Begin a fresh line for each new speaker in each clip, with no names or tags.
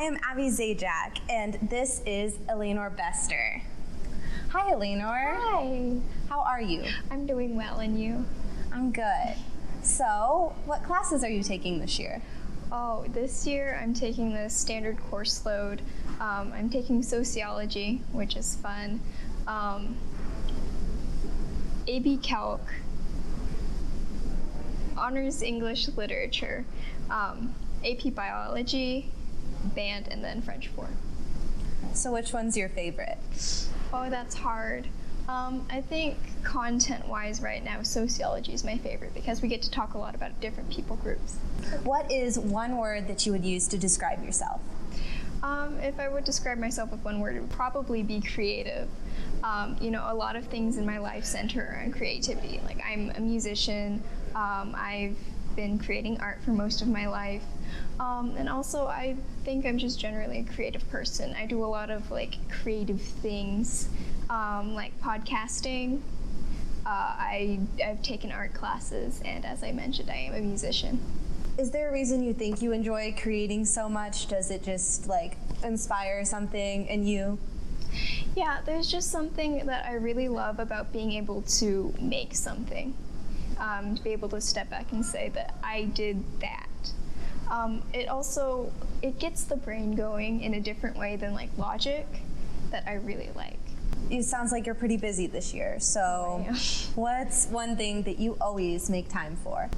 am Abby Zajac, and this is Elannore Bester. Hi, Elannore.
Hi.
How are you?
I'm doing well, and you?
I'm good. So, what classes are you taking this year?
Oh, this year I'm taking the standard course load. I'm taking sociology, which is fun. AB Calc, honors English literature, AP biology, band, and then French 4.
So which one's your favorite?
Oh, that's hard. I think content-wise right now, sociology is my favorite because we get to talk a lot about different people groups.
What is one word that you would use to describe yourself?
If I would describe myself with one word, it would probably be creative. A lot of things in my life center around creativity. Like, I'm a musician. I've been creating art for most of my life. And also, I think I'm just generally a creative person. I do a lot of creative things, like podcasting. I've taken art classes, and as I mentioned, I am a musician.
Is there a reason you think you enjoy creating so much? Does it just inspire something in you?
Yeah, there's just something that I really love about being able to make something. To be able to step back and say that I did that. It gets the brain going in a different way than logic that I really like.
It sounds like you're pretty busy this year, so what's one thing that you always make time for?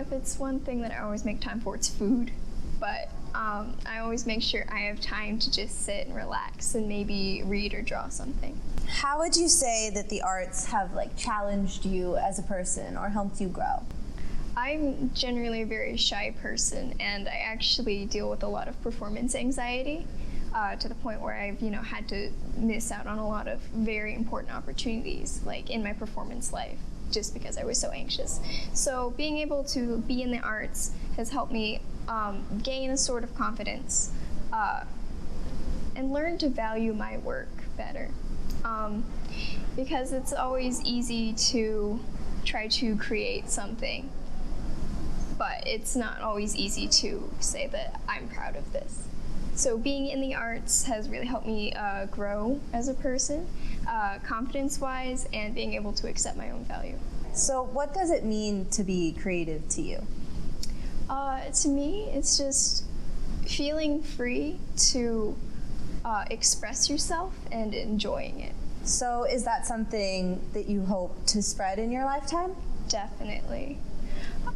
If it's one thing that I always make time for, it's food. But I always make sure I have time to just sit and relax and maybe read or draw something.
How would you say that the arts have challenged you as a person or helped you grow?
I'm generally a very shy person, and I actually deal with a lot of performance anxiety. To the point where I've had to miss out on a lot of very important opportunities in my performance life just because I was so anxious. So being able to be in the arts has helped me gain a sort of confidence and learn to value my work better, because it's always easy to try to create something, but it's not always easy to say that I'm proud of this. So being in the arts has really helped me grow as a person, confidence-wise, and being able to accept my own value.
So what does it mean to be creative to you?
To me, it's just feeling free to express yourself and enjoying it.
So is that something that you hope to spread in your lifetime?
Definitely.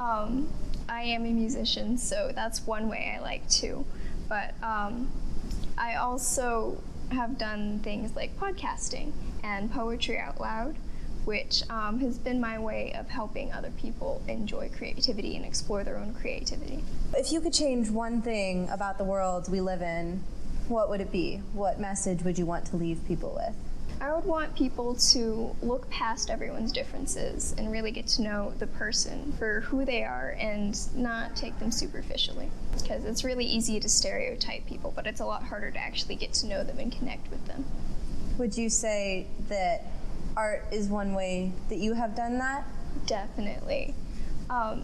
I am a musician, so that's one way I like to. But I also have done things like podcasting and poetry out loud, which has been my way of helping other people enjoy creativity and explore their own creativity.
If you could change one thing about the world we live in, what would it be? What message would you want to leave people with?
I would want people to look past everyone's differences and really get to know the person for who they are and not take them superficially. Because it's really easy to stereotype people, but it's a lot harder to actually get to know them and connect with them.
Would you say that art is one way that you have done that?
Definitely.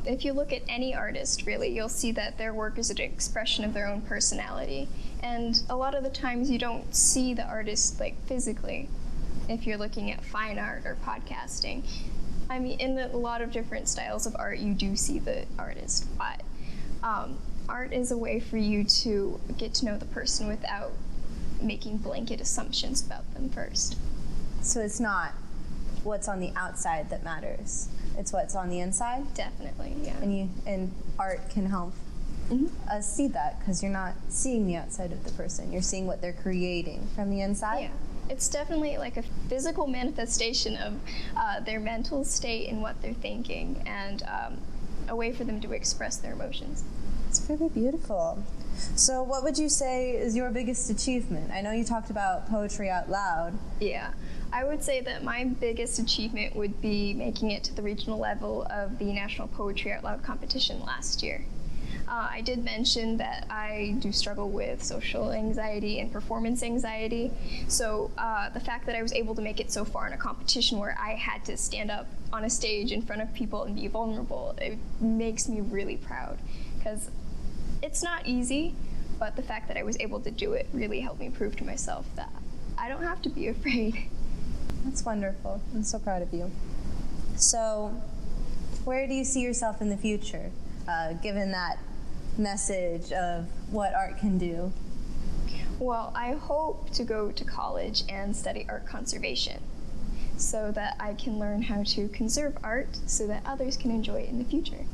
If you look at any artist, really, you'll see that their work is an expression of their own personality. And a lot of the times you don't see the artist physically if you're looking at fine art or podcasting. I mean, in a lot of different styles of art, you do see the artist, but art is a way for you to get to know the person without making blanket assumptions about them first.
So it's not what's on the outside that matters. It's what's on the inside?
Definitely, yeah.
And art can help us see that, because you're not seeing the outside of the person. You're seeing what they're creating from the inside?
Yeah. It's definitely a physical manifestation of their mental state and what they're thinking, and a way for them to express their emotions.
It's really beautiful. So what would you say is your biggest achievement? I know you talked about poetry out loud.
Yeah. I would say that my biggest achievement would be making it to the regional level of the National Poetry Out Loud competition last year. I did mention that I do struggle with social anxiety and performance anxiety, so the fact that I was able to make it so far in a competition where I had to stand up on a stage in front of people and be vulnerable, it makes me really proud, because it's not easy, but the fact that I was able to do it really helped me prove to myself that I don't have to be afraid.
That's wonderful. I'm so proud of you. So, where do you see yourself in the future, given that message of what art can do?
Well, I hope to go to college and study art conservation so that I can learn how to conserve art so that others can enjoy it in the future.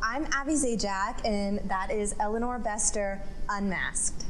I'm Abby Zajac, and that is Elannore Bester, Unmasked.